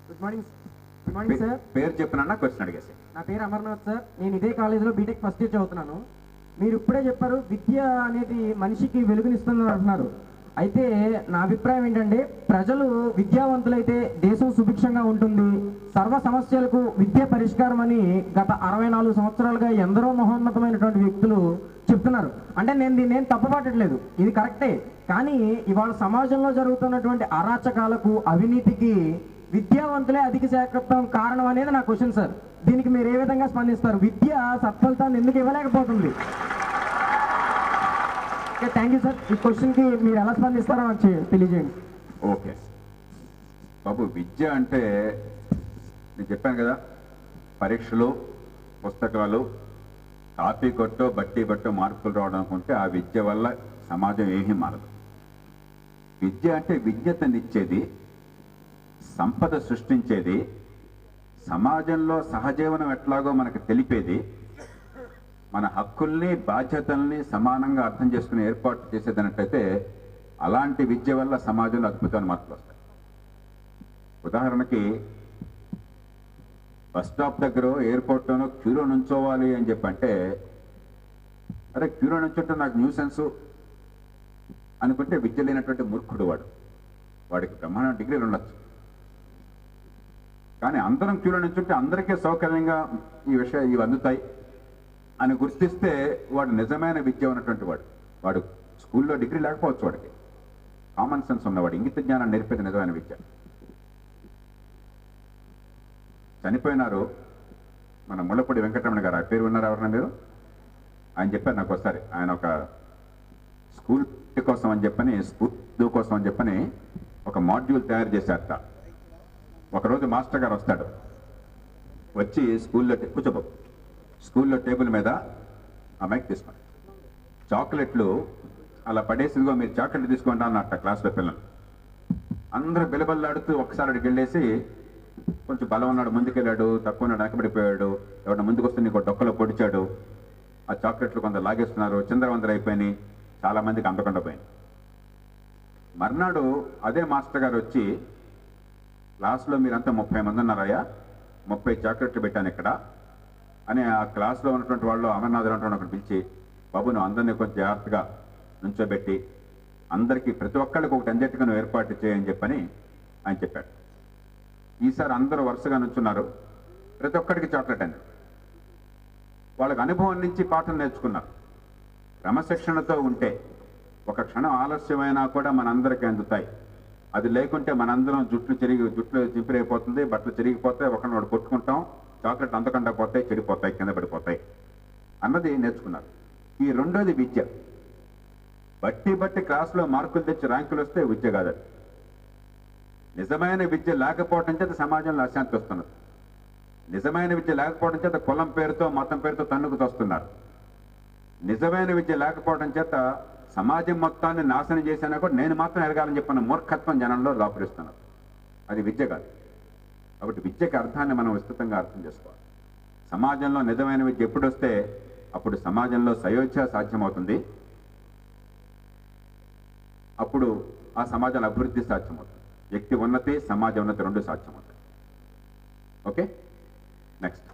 Good morning sir. పేరు చెప్పినా question అడిగేసి. నా పేరు అమర్నాథ్ సార్. నేను ఇదే కాలేజీలో బీటెక్ ఫస్ట్ ఇయర్ చదువుతున్నాను. మీరు ఇప్పుడే చెప్పారు విద్య అనేది మనిషికి వెలుగునిస్తుందని అంటున్నారు. అయితే నా అభిప్రాయం ఏంటంటే ప్రజలు విద్యావంతులైతే దేశం సుభిక్షంగా ఉంటుంది, సర్వ సమస్యలకు విద్య పరిష్కారం అని గత 64 సంవత్సరాలుగా ఎందరో మహోన్నతమైనటువంటి వ్యక్తులు చెప్తున్నారు. అంటే నేను దీన్ని ఏం తప్పుపట్టట్లేదు, ఇది కరెక్టే. కానీ ఇవాళ సమాజంలో జరుగుతున్నటువంటి అరాచకాలకు అవినీతికి విద్యావంతులే అధిక శాతం కారణం అనేది నా క్వశ్చన్ సార్. దీనికి మీరు ఏ విధంగా స్పందిస్తారు? విద్య సత్ఫలితాన్ని ఎందుకు ఇవ్వలేకపోతుంది? Okay, thank you sir. ఈ క్వశ్చన్కి మీరు ఎలా స్పందిస్తారో నాకు తెలియజేయండి. ఓకే బాబు, విద్య అంటే నేను చెప్పాను కదా, పరీక్షలు, పుస్తకాలు, కాపీ కొట్టో బట్టి బట్టో మార్కులు రావడం అనుకుంటే ఆ విద్య వల్ల సమాజం ఏమీ మారదు. విద్య అంటే విజ్ఞతనిచ్చేది, సంపద సృష్టించేది, సమాజంలో సహజీవనం ఎట్లాగో మనకు తెలిపేది, మన హక్కుల్ని బాధ్యతల్ని సమానంగా అర్థం చేసుకుని ఏర్పాటు చేసేదన్నట్టయితే అలాంటి విద్య వల్ల సమాజంలో అద్భుతమైన మార్పులు వస్తాయి. ఉదాహరణకి బస్ స్టాప్ దగ్గర ఎయిర్పోర్ట్లోనో క్యూలో నుంచోవాలి అని చెప్పంటే, అరే క్యూలో నుంచుంటే నాకు న్యూసెన్స్ అనుకుంటే విద్య లేనటువంటి మూర్ఖుడు వాడికి బ్రహ్మాండ డిగ్రీలు ఉండొచ్చు. కానీ అందరం క్యూలో నుంచుంటే అందరికీ సౌకర్యంగా ఇవి అందుతాయి అని గుర్తిస్తే వాడు నిజమైన విద్య ఉన్నటువంటి వాడు స్కూల్లో డిగ్రీ లేకపోవచ్చు, వాడికి కామన్ సెన్స్ ఉన్నవాడు, ఇంగిత జ్ఞానాన్ని నేర్పేది నిజమైన విద్య. చనిపోయినారు మన ముళ్ళపూడి వెంకటరమణ గారు, ఆ పేరు ఉన్నారు ఎవరన్నా మీరు? ఆయన చెప్పారు నాకు ఒకసారి, ఆయన ఒక స్కూల్ కోసం అని చెప్పని, స్కూల్ కోసం అని చెప్పని ఒక మాడ్యూల్ తయారు చేశారట. ఒకరోజు మాస్టర్ గారు వస్తాడు, వచ్చి స్కూల్లో టేబుల్ మీద ఆ మైక్ తీసుకోండి, చాక్లెట్లు అలా పడేసిదిగో మీరు చాక్లెట్లు తీసుకోండి అన్నట్ట. క్లాస్లో పిల్లలు అందరూ బిలబల్లాడుతూ ఒకసారి అడిగి వెళ్ళేసి, కొంచెం బలం ఉన్నాడు ముందుకెళ్ళాడు, తక్కువ ఉన్నాడు వెనకబడిపోయాడు, ఎవరైనా ముందుకు వస్తే నీకు డొక్కలో పొడిచాడు, ఆ చాక్లెట్లు కొందరు లాగేస్తున్నారు, చిందరవందరు అయిపోయినాయి, చాలా మందికి అందకుండా పోయింది. మర్నాడు అదే మాస్టర్ గారు వచ్చి, క్లాస్లో మీరంతా 30 మంది ఉన్నారయ్యా, 30 చాక్లెట్లు పెట్టాను ఇక్కడ అని ఆ క్లాస్లో ఉన్నటువంటి వాళ్ళు అమర్నాథ్ ఉన్నటువంటి ఒకటి పిలిచి, బాబు నువ్వు అందరినీ కొంచెం జాగ్రత్తగా నుంచోబెట్టి అందరికీ ప్రతి ఒక్కళ్ళకి ఒకటి అందేట్టుగా నువ్వు ఏర్పాటు చేయని చెప్పని ఆయన చెప్పాడు. ఈసారి అందరూ వరుసగా నుంచున్నారు, ప్రతి ఒక్కడికి చాక్లెట్ అని. వాళ్ళకి అనుభవం నుంచి పాఠం నేర్చుకున్నారు. క్రమశిక్షణతో ఉంటే ఒక క్షణం ఆలస్యమైనా కూడా మనందరికీ అందుతాయి. అది లేకుంటే మనందరం జుట్లు చింపిరైపోతుంది, బట్టలు చిరిగిపోతాయి, ఒకరినోడు కొట్టుకుంటాం, చాక్లెట్ అందకుండా పోతాయి, చెడిపోతాయి, కింద పడిపోతాయి అన్నది నేర్చుకున్నారు. ఈ రెండోది విద్య. బట్టి క్లాసులో మార్కులు తెచ్చి ర్యాంకులు వస్తే విద్య కాదు. నిజమైన విద్య లేకపోవడం చేత సమాజంలో అశాంతి వస్తున్నది. నిజమైన విద్య లేకపోవడం చేత కులం పేరుతో మతం పేరుతో తన్నుకు తోస్తున్నారు. నిజమైన విద్య లేకపోవడం చేత సమాజం మొత్తాన్ని నాశనం చేసినా కూడా నేను మాత్రం ఎరగాలని చెప్పిన మూర్ఖత్వం జనంలో లోపలిస్తున్నారు. అది విద్య కాదు. కాబట్టి విద్యకి అర్థాన్ని మనం విస్తృతంగా అర్థం చేసుకోవాలి. సమాజంలో నిజమైన విద్య ఎప్పుడు వస్తే అప్పుడు సమాజంలో సయోధ్య సాధ్యమవుతుంది, అప్పుడు ఆ సమాజంలో అభివృద్ధి సాధ్యమవుతుంది. వ్యక్తి ఉన్నతి, సమాజ ఉన్నతి రెండు సాధ్యమవుతాయి. Okay, next.